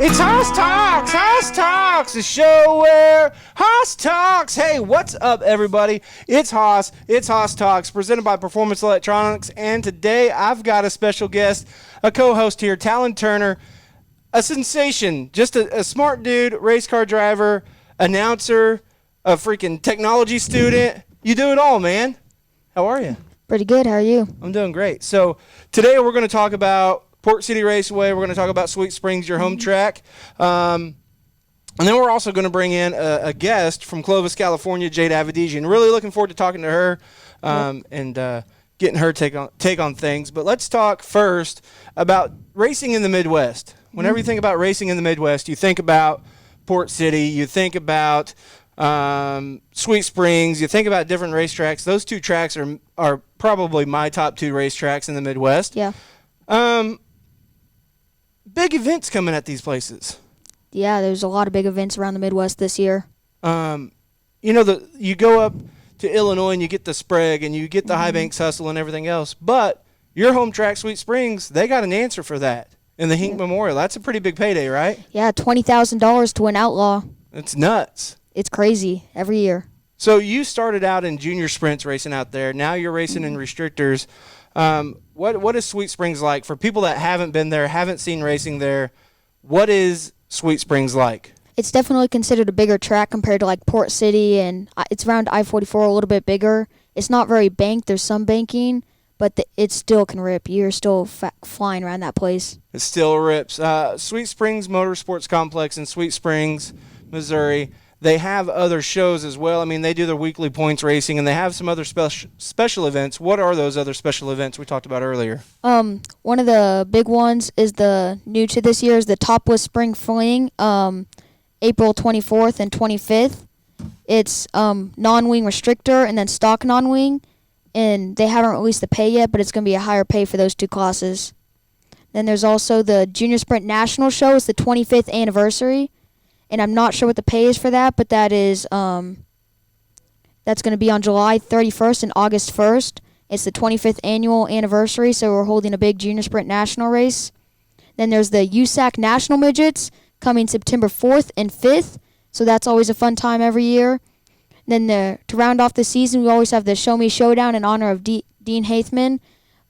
It's HOSS Talks! HOSS Talks! The show where HOSS Talks! Hey, what's up, everybody? It's HOSS. It's HOSS Talks, presented by Performance Electronics. And today I've got a special guest, a co-host here, Talin Turner, a sensation, just a smart dude, race car driver, announcer, a freaking technology student. You do it all, man. How are you? Pretty good. How are you? I'm doing great. So today we're going to talk about Port City Raceway. We're going to talk about Sweet Springs, your home track. And then we're also going to bring in a guest from Clovis, California, Jade Avedisian. Really looking forward to talking to her and getting her take on things. But let's talk first about racing in the Midwest. Whenever you think about racing in the Midwest, you think about Port City, you think about Sweet Springs, you think about different racetracks. Those two tracks are probably my top two racetracks in the Midwest. Yeah. Big events coming at these places. Yeah, there's a lot of big events around the Midwest this year. You go up to Illinois and you get the Sprague and you get the High Banks Hustle and everything else. But your home track, Sweet Springs, they got an answer for that in the Hink Memorial. That's a pretty big payday, right? Yeah, $20,000 to win Outlaw. It's nuts. It's crazy every year. So you started out in junior sprints racing out there. Now you're racing in restrictors. What is Sweet Springs like? For people that haven't been there, haven't seen racing there, what is Sweet Springs like? It's definitely considered a bigger track compared to like Port City, and it's around I-44, a little bit bigger. It's not very banked. There's some banking, but it still can rip. You're still flying around that place. It still rips. Sweet Springs Motorsports Complex in Sweet Springs, Missouri. They have other shows as well. I mean, they do their weekly points racing, and they have some other special events. What are those other special events we talked about earlier? One of the big ones is new to this year is the Topless Spring Fling, April 24th and 25th. It's non-wing restrictor and then stock non-wing, and they haven't released the pay yet, but it's going to be a higher pay for those two classes. Then there's also the Junior Sprint National Show. It's the 25th anniversary. And I'm not sure what the pay is for that, but that is that's going to be on July 31st and August 1st. It's the 25th annual anniversary, so we're holding a big Junior Sprint National race. Then there's the USAC National Midgets coming September 4th and 5th, so that's always a fun time every year. Then to round off the season, we always have the Show Me Showdown in honor of Dean Haithman.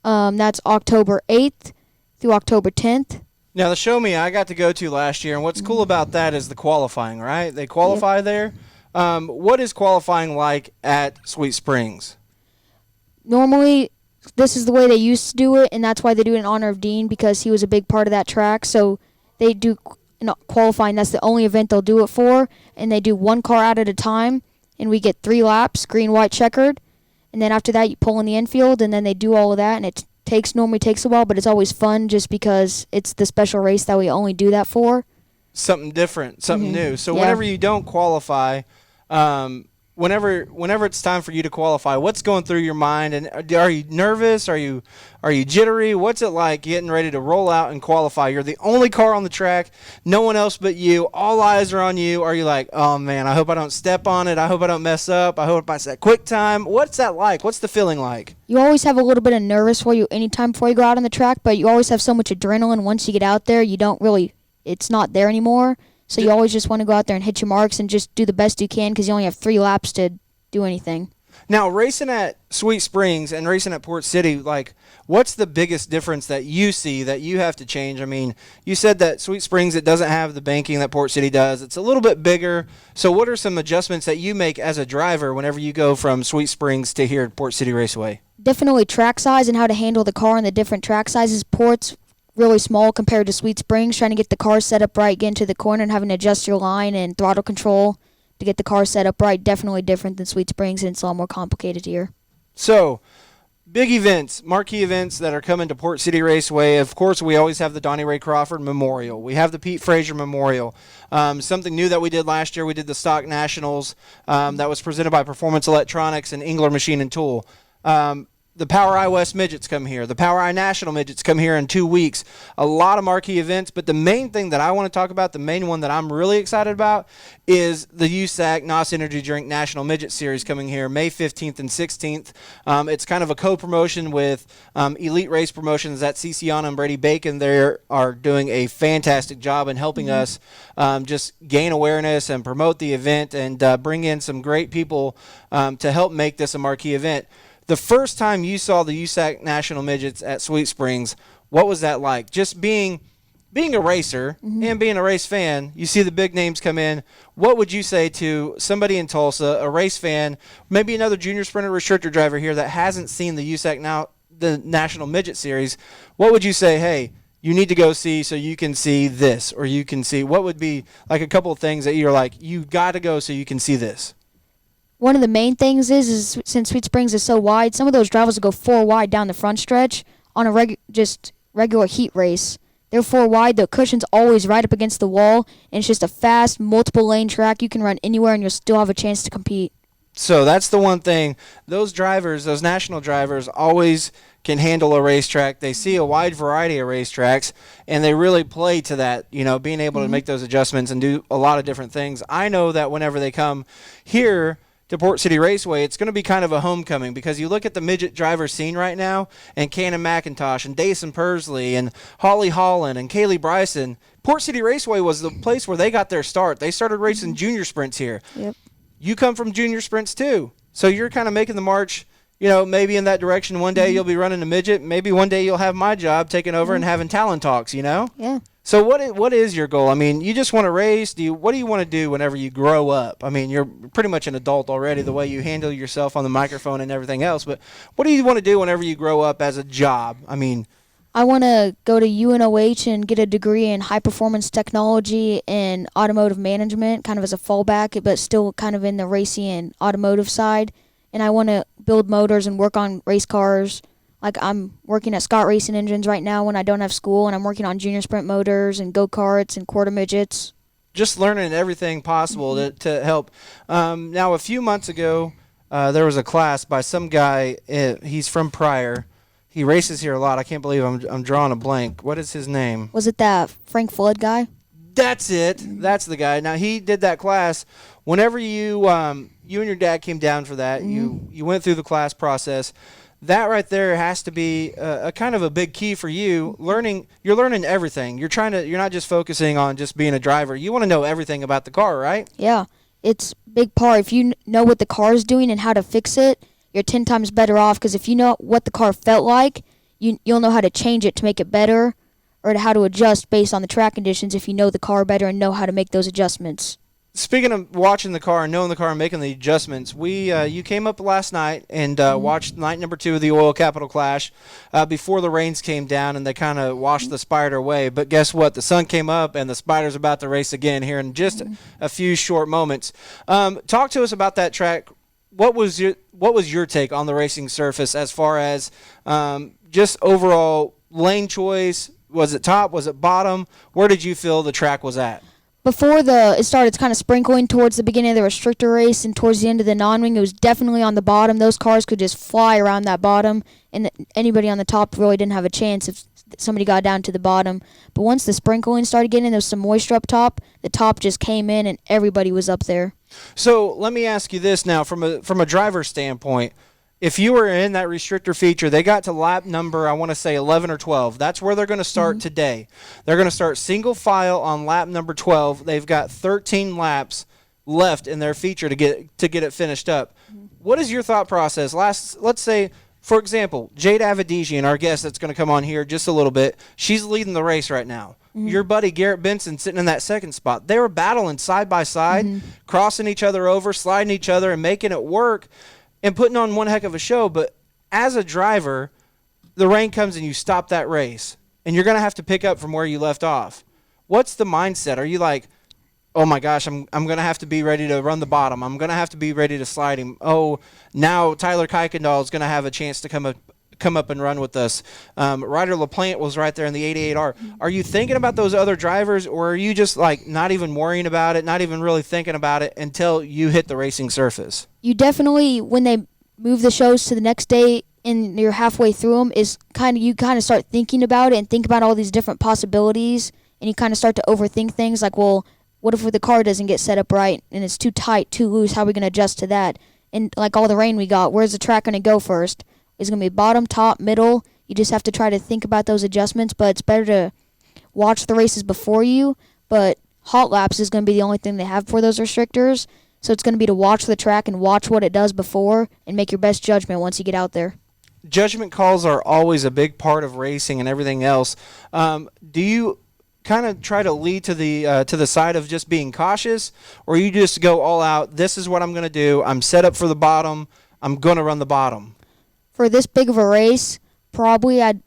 That's October 8th through October 10th. Now, the Show Me I got to go to last year, and what's cool about that is the qualifying, right? They qualify there. What is qualifying like at Sweet Springs? Normally, this is the way they used to do it, and that's why they do it in honor of Dean, because he was a big part of that track. So they do qualifying. That's the only event they'll do it for, and they do one car out at a time, and we get 3 laps, green, white, checkered. And then after that, you pull in the infield, and then they do all of that, and it normally takes a while, but it's always fun just because it's the special race that we only do that for. Something different, something new. So whenever you don't qualify, whenever it's time for you to qualify, what's going through your mind? And are you nervous? Are you jittery? What's it like getting ready to roll out and qualify? You're the only car on the track, no one else but you. All eyes are on you. Are you like, oh man, I hope I don't step on it. I hope I don't mess up. I hope I set quick time. What's that like? What's the feeling like? You always have a little bit of nervous for you anytime before you go out on the track, but you always have so much adrenaline. Once you get out there, it's not there anymore. So you always just want to go out there and hit your marks and just do the best you can because you only have 3 laps to do anything. Now, racing at Sweet Springs and racing at Port City, like, what's the biggest difference that you see that you have to change? I mean, you said that Sweet Springs, it doesn't have the banking that Port City does. It's a little bit bigger. So what are some adjustments that you make as a driver whenever you go from Sweet Springs to here at Port City Raceway? Definitely track size and how to handle the car in the different track sizes. Port's really small compared to Sweet Springs, trying to get the car set up right, get into the corner and having to adjust your line and throttle control to get the car set up right. Definitely different than Sweet Springs, and it's a lot more complicated here. So, big events, marquee events that are coming to Port City Raceway. Of course, we always have the Donnie Ray Crawford Memorial. We have the Pete Frazier Memorial. Something new that we did last year, we did the Stock Nationals that was presented by Performance Electronics and Engler Machine and Tool. the Power I West Midgets come here. The Power I National Midgets come here in 2 weeks. A lot of marquee events, but the main thing that I want to talk about, the main one that I'm really excited about, is the USAC NOS Energy Drink National Midget Series coming here May 15th and 16th. It's kind of a co-promotion with Elite Race Promotions. That's Ciciana and Brady Bacon. They are doing a fantastic job in helping us just gain awareness and promote the event and bring in some great people to help make this a marquee event. The first time you saw the USAC National Midgets at Sweet Springs, what was that like? Just being a racer and being a race fan, you see the big names come in. What would you say to somebody in Tulsa, a race fan, maybe another junior sprinter restrictor driver here that hasn't seen the the National Midget Series? What would you say, hey, you need to go see so you can see this, or you can see, what would be like a couple of things that you're like, you got to go so you can see this? One of the main things is since Sweet Springs is so wide, some of those drivers will go 4 wide down the front stretch on a regular heat race. They're 4 wide, the cushion's always right up against the wall, and it's just a fast, multiple lane track. You can run anywhere and you'll still have a chance to compete. So that's the one thing. Those drivers, those national drivers, always can handle a racetrack. They see a wide variety of racetracks, and they really play to that, being able to make those adjustments and do a lot of different things. I know that whenever they come here to Port City Raceway, it's going to be kind of a homecoming, because you look at the midget driver scene right now, and Cannon McIntosh and Dason Persley and Holly Holland and Kaylee Bryson. Port City Raceway was the place where they got their start. They started racing junior sprints here. Yep. You come from junior sprints too, so you're kind of making the march, maybe in that direction. One day you'll be running a midget. Maybe one day you'll have my job taking over and having Talin talks, Yeah. So what is your goal? I mean, you just want to race. What do you want to do whenever you grow up? I mean, you're pretty much an adult already, the way you handle yourself on the microphone and everything else. But what do you want to do whenever you grow up as a job? I mean, I want to go to UNOH and get a degree in high-performance technology and automotive management, kind of as a fallback, but still kind of in the racing and automotive side. And I want to build motors and work on race cars. Like, I'm working at Scott Racing Engines right now when I don't have school, and I'm working on junior sprint motors and go-karts and quarter midgets. Just learning everything possible to help. Now, a few months ago, there was a class by some guy. He's from Pryor. He races here a lot. I can't believe I'm drawing a blank. What is his name? Was it that Frank Flood guy? That's it. That's the guy. Now, he did that class. Whenever you and your dad came down for that, you went through the class process. That right there has to be a kind of a big key for you. You're learning everything. You're not just focusing on just being a driver. You want to know everything about the car, right? Yeah, it's a big part. If you know what the car is doing and how to fix it, you're 10 times better off, because if you know what the car felt like, you'll know how to change it to make it better, or how to adjust based on the track conditions if you know the car better and know how to make those adjustments. Speaking of watching the car and knowing the car and making the adjustments, you came up last night and watched night number 2 of the Oil Capital Clash before the rains came down and they kind of washed the Spider away. But guess what? The sun came up and the Spider's about to race again here in just a few short moments. Talk to us about that track. What was your take on the racing surface as far as just overall lane choice? Was it top? Was it bottom? Where did you feel the track was at? Before it started, it's kind of sprinkling towards the beginning of the restrictor race, and towards the end of the non-wing, it was definitely on the bottom. Those cars could just fly around that bottom, and anybody on the top really didn't have a chance if somebody got down to the bottom. But once the sprinkling started getting in, there was some moisture up top. The top just came in, and everybody was up there. So let me ask you this now, from a driver's standpoint. If you were in that restrictor feature, they got to lap number, I want to say 11 or 12. That's where they're going to start today. They're going to start single file on lap number 12. They've got 13 laps left in their feature to get it finished up. What is your thought process? Let's say, for example, Jade Avedisian, our guest that's going to come on here just a little bit, she's leading the race right now. Your buddy Garrett Benson sitting in that second spot. They were battling side by side, crossing each other over, sliding each other, and making it work. And putting on one heck of a show. But as a driver, the rain comes and you stop that race, and you're going to have to pick up from where you left off. What's the mindset? Are you like, oh my gosh, I'm going to have to be ready to run the bottom. I'm going to have to be ready to slide him. Oh, now Tyler Kuykendall is going to have a chance to come up and run with us. Ryder LaPlante was right there in the 88R. Are you thinking about those other drivers, or are you just like not even worrying about it, not even really thinking about it until you hit the racing surface? You definitely, when they move the shows to the next day and you're halfway through them is you kind of start thinking about it and think about all these different possibilities, and you kind of start to overthink things like, well, what if the car doesn't get set up right and it's too tight, too loose? How are we going to adjust to that? And like all the rain we got, where's the track going to go first? Is it going to be bottom, top, middle? You just have to try to think about those adjustments, but it's better to watch the races before you. But hot laps is going to be the only thing they have for those restrictors. So it's going to be to watch the track and watch what it does before and make your best judgment once you get out there. Judgment calls are always a big part of racing and everything else. Do you kind of try to lead to the side of just being cautious, or you just go all out? This is what I'm going to do. I'm set up for the bottom. I'm going to run the bottom. For this big of a race, probably I'd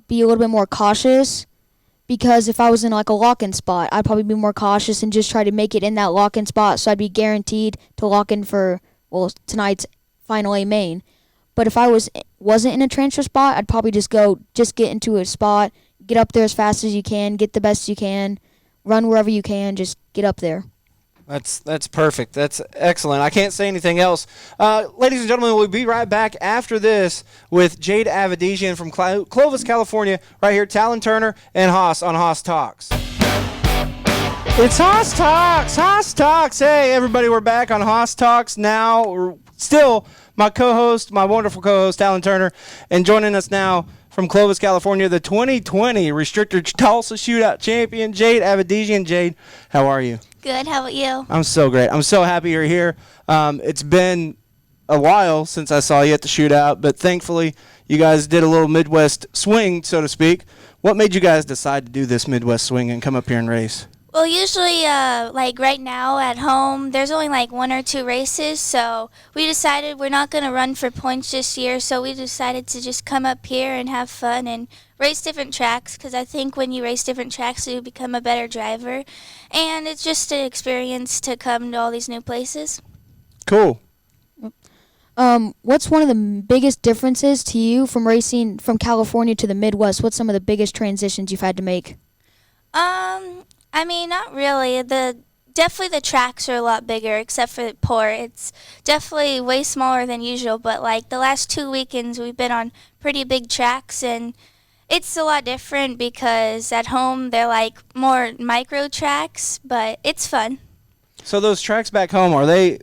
be a little bit more cautious, because if I was in like a lock-in spot, I'd probably be more cautious and just try to make it in that lock-in spot, so I'd be guaranteed to lock in for tonight's final A main. But if I wasn't in a transfer spot, I'd probably just get into a spot, get up there as fast as you can, get the best you can, run wherever you can, just get up there. That's perfect. That's excellent. I can't say anything else. Ladies and gentlemen, we'll be right back after this with Jade Avedisian from Clovis, California, right here, Talin Turner and HOSS on HOSS Talks. It's HOSS Talks. HOSS Talks. Hey, everybody, we're back on HOSS Talks now. We're still my wonderful co-host, Talin Turner, and joining us now from Clovis, California, the 2020 Restrictor Tulsa Shootout Champion, Jade Avedisian. Jade, how are you? Good. How about you? I'm so great. I'm so happy you're here. It's been a while since I saw you at the shootout, but thankfully you guys did a little Midwest swing, so to speak. What made you guys decide to do this Midwest swing and come up here and race? Well, usually, like right now at home, there's only like 1 or 2 races, so we decided we're not going to run for points this year, so we decided to just come up here and have fun and race different tracks, because I think when you race different tracks, you become a better driver, and it's just an experience to come to all these new places. Cool. What's one of the biggest differences to you from racing from California to the Midwest? What's some of the biggest transitions you've had to make? I mean, not really. Definitely the tracks are a lot bigger, except for the port. It's definitely way smaller than usual, but like the last 2 weekends we've been on pretty big tracks, and it's a lot different because at home they're like more micro tracks, but it's fun. So those tracks back home,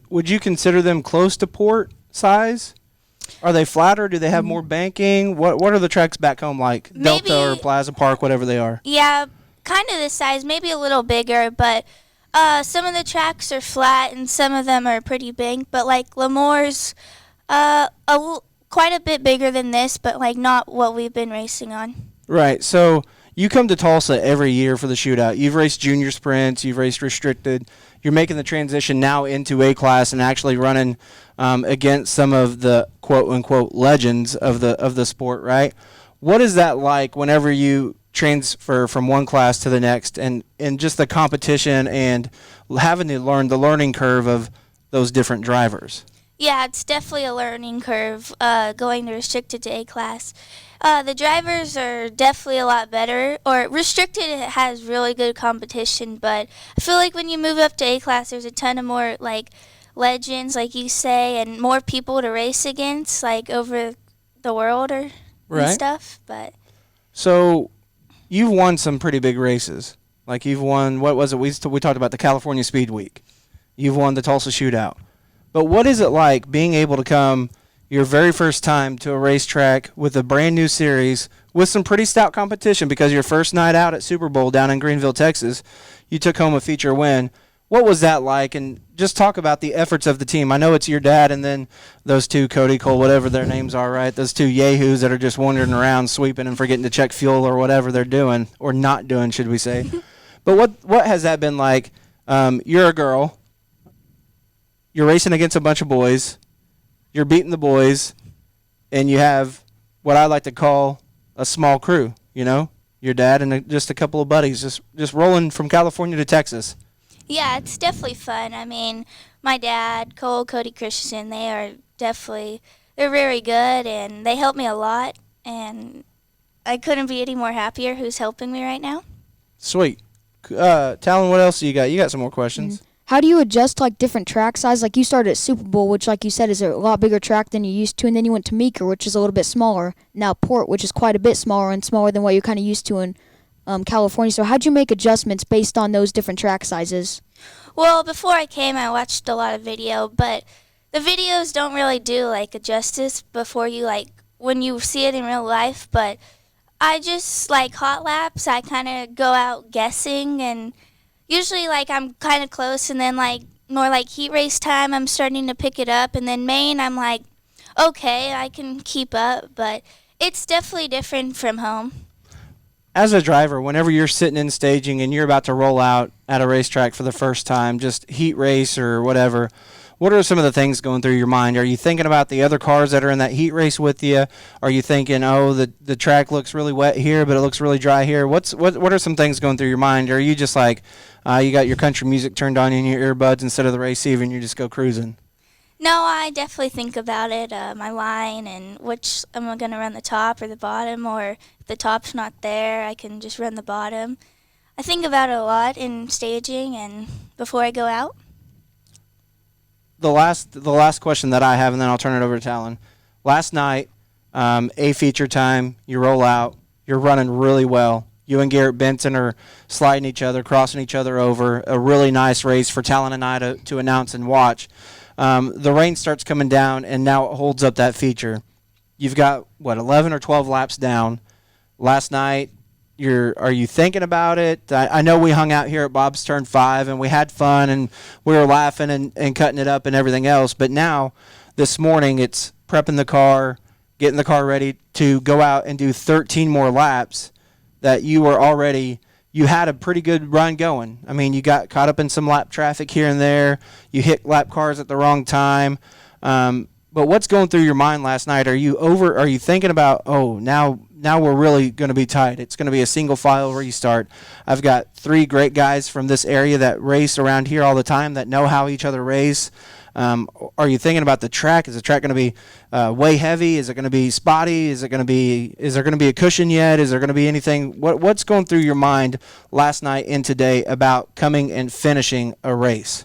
would you consider them close to port size? Are they flatter? Do they have more banking? What are the tracks back home like? Maybe, Delta or Plaza Park, whatever they are. Yeah, kind of this size, maybe a little bigger, but some of the tracks are flat and some of them are pretty big, but like Lemore's quite a bit bigger than this, but like not what we've been racing on. Right. So you come to Tulsa every year for the shootout. You've raced junior sprints, you've raced restricted. You're making the transition now into A class and actually running against some of the quote unquote legends of the sport, right? What is that like whenever you transfer from one class to the next, and just the competition and having to learn the learning curve of those different drivers? Yeah, it's definitely a learning curve going to restricted to A class. The drivers are definitely a lot better, or restricted has really good competition, but I feel like when you move up to A class, there's a ton of more like legends, like you say, and more people to race against, like over the world and stuff. But so you've won some pretty big races. Like you've won, what was it? We talked about the California Speed Week. You've won the Tulsa Shootout. But what is it like being able to come your very first time to a racetrack with a brand new series with some pretty stout competition, because your first night out at Super Bowl down in Greenville, Texas, you took home a feature win. What was that like? And just talk about the efforts of the team. I know it's your dad and then those two, Cody, Cole, whatever their names are, right? Those two yahoos that are just wandering around sweeping and forgetting to check fuel or whatever they're doing, or not doing, should we say. But what has that been like? You're a girl. You're racing against a bunch of boys. You're beating the boys. And you have what I like to call a small crew, you know? Your dad and just a couple of buddies just rolling from California to Texas. Yeah, it's definitely fun. I mean, my dad, Cole, Cody Christensen, they're very good, and they help me a lot, and I couldn't be any more happier who's helping me right now. Sweet. Talin, what else do you got? You got some more questions. How do you adjust like different track size? Like you started at Super Bowl, which like you said is a lot bigger track than you used to, and then you went to Meeker, which is a little bit smaller. Now Port, which is quite a bit smaller and smaller than what you're kind of used to in California. So how'd you make adjustments based on those different track sizes? Well, before I came, I watched a lot of video, but the videos don't really do like a justice before you like when you see it in real life. But I just like hot laps. I kind of go out guessing, and usually like I'm kind of close, and then like more like heat race time, I'm starting to pick it up, and then main, I'm like, okay, I can keep up, but it's definitely different from home. As a driver, whenever you're sitting in staging and you're about to roll out at a racetrack for the first time, just heat race or whatever, what are some of the things going through your mind? Are you thinking about the other cars that are in that heat race with you? Are you thinking, oh, the track looks really wet here, but it looks really dry here? What are some things going through your mind? Or are you just like, you got your country music turned on in your earbuds instead of the receiver and you just go cruising? No, I definitely think about it, my line, and which am I going to run the top or the bottom, or if the top's not there, I can just run the bottom. I think about it a lot in staging and before I go out. The last question that I have, and then I'll turn it over to Talin. Last night, a feature time, you roll out, you're running really well. You and Garrett Benson are sliding each other, crossing each other over. A really nice race for Talin and I to announce and watch. The rain starts coming down, and now it holds up that feature. You've got, 11 or 12 laps down. Last night, are you thinking about it? I know we hung out here at Bob's Turn 5, and we had fun, and we were laughing and cutting it up and everything else. But now, this morning, it's prepping the car, getting the car ready to go out and do 13 more laps that you had a pretty good run going. I mean, you got caught up in some lap traffic here and there. You hit lap cars at the wrong time. But what's going through your mind last night? Are you thinking about, now we're really going to be tight. It's going to be a single file restart. I've got 3 great guys from this area that race around here all the time that know how each other race. Are you thinking about the track? Is the track going to be way heavy? Is it going to be spotty? Is there going to be a cushion yet? Is there going to be anything? What's going through your mind last night and today about coming and finishing a race?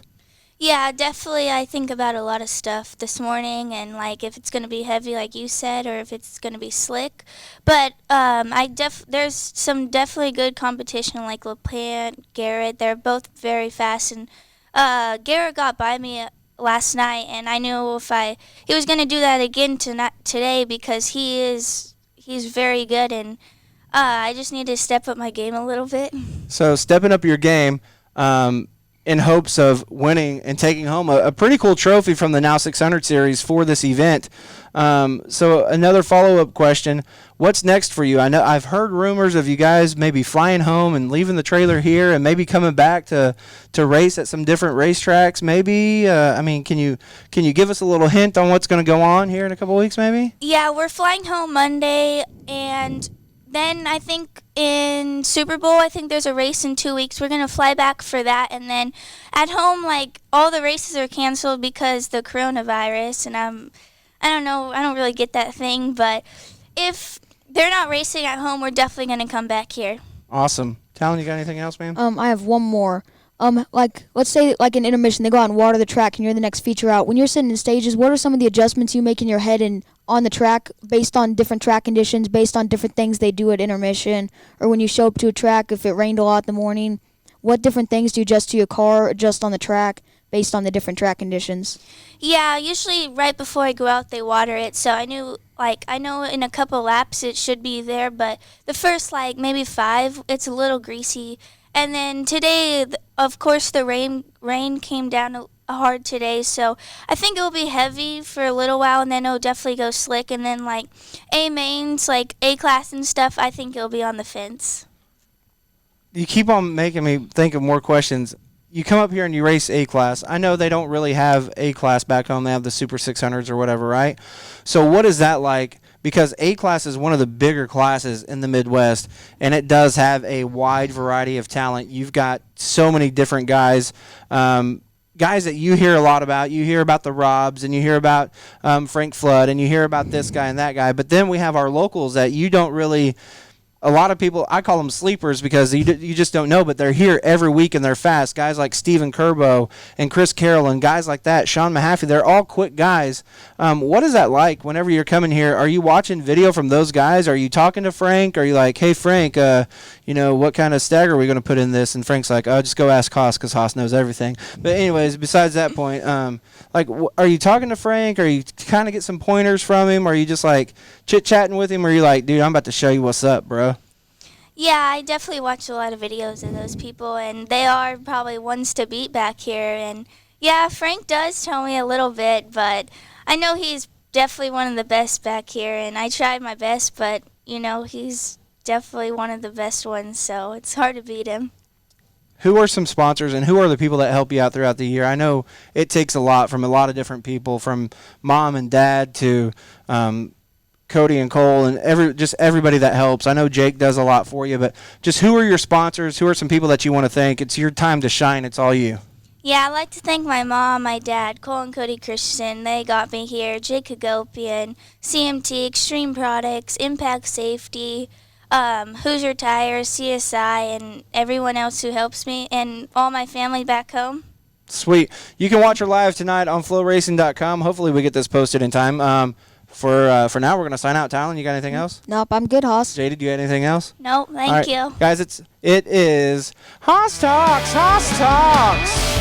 Yeah, definitely. I think about a lot of stuff this morning, and like if it's going to be heavy, like you said, or if it's going to be slick. But there's some definitely good competition, like LaPlante, Garrett. They're both very fast, and Garrett got by me last night, and I knew he was going to do that again today because he's very good, and I just need to step up my game a little bit. So stepping up your game in hopes of winning and taking home a pretty cool trophy from the Now 600 series for this event. So another follow-up question, what's next for you? I know I've heard rumors of you guys maybe flying home and leaving the trailer here and maybe coming back to race at some different racetracks. Maybe, can you give us a little hint on what's going to go on here in a couple weeks maybe? Yeah, we're flying home Monday, and then I think in Super Bowl, I think there's a race in 2 weeks. We're going to fly back for that. And then at home, like, all the races are canceled because the coronavirus. And I don't know, I don't really get that thing. But if they're not racing at home, we're definitely going to come back here. Awesome. Talin, you got anything else, man? I have one more. Let's say like an intermission, they go out and water the track, and you're the next feature out. When you're sitting in stages, what are some of the adjustments you make in your head and on the track based on different track conditions, based on different things they do at intermission, or when you show up to a track, if it rained a lot in the morning, what different things do you adjust to your car, adjust on the track based on the different track conditions? Yeah, usually right before I go out, they water it. So I know in a couple laps it should be there, but the first maybe 5, it's a little greasy. And then today, of course, the rain came down hard today, so I think it'll be heavy for a little while, and then it'll definitely go slick. And then A mains, like A class and stuff, I think it'll be on the fence. You keep on making me think of more questions. You come up here and you race A class. I know they don't really have A class back home. They have the Super 600s or whatever, right? So what is that like? Because A class is one of the bigger classes in the Midwest, and it does have a wide variety of talent. You've got so many different guys, guys that you hear a lot about. You hear about the Robs, and you hear about Frank Flood, and you hear about this guy and that guy. But then we have our locals that you don't really a lot of people, I call them sleepers because you just don't know, but they're here every week and they're fast. Guys like Stephen Kerbo and Chris Carroll and guys like that, Sean Mahaffey, they're all quick guys. What is that like whenever you're coming here? Are you watching video from those guys? Are you talking to Frank? Are you like, hey, Frank, what kind of stagger are we going to put in this? And Frank's like, oh, just go ask HOSS because HOSS knows everything. But anyways, besides that point, are you talking to Frank? Are you kind of get some pointers from him? Or are you just like chit-chatting with him? Or are you like, dude, I'm about to show you what's up, bro? Yeah, I definitely watch a lot of videos of those people, and they are probably ones to beat back here. And yeah, Frank does tell me a little bit, but I know he's definitely one of the best back here, and I tried my best, but he's definitely one of the best ones, so it's hard to beat him. Who are some sponsors and who are the people that help you out throughout the year? I know it takes a lot from a lot of different people, from mom and dad to Cody and Cole and everybody that helps. I know Jake does a lot for you, but just who are your sponsors? Who are some people that you want to thank? It's your time to shine. It's all you. Yeah, I'd like to thank my mom, my dad, Cole and Cody Christian. They got me here. Jake Hagopian, CMT, Extreme Products, Impact Safety, Hoosier Tires, CSI, and everyone else who helps me, and all my family back home. Sweet. You can watch her live tonight on flowracing.com. Hopefully we get this posted in time. For now, we're going to sign out. Talin, you got anything else? Nope, I'm good, HOSS. Jade, do you have anything else? No, thank you. Guys, it is HOSS Talks. HOSS Talks.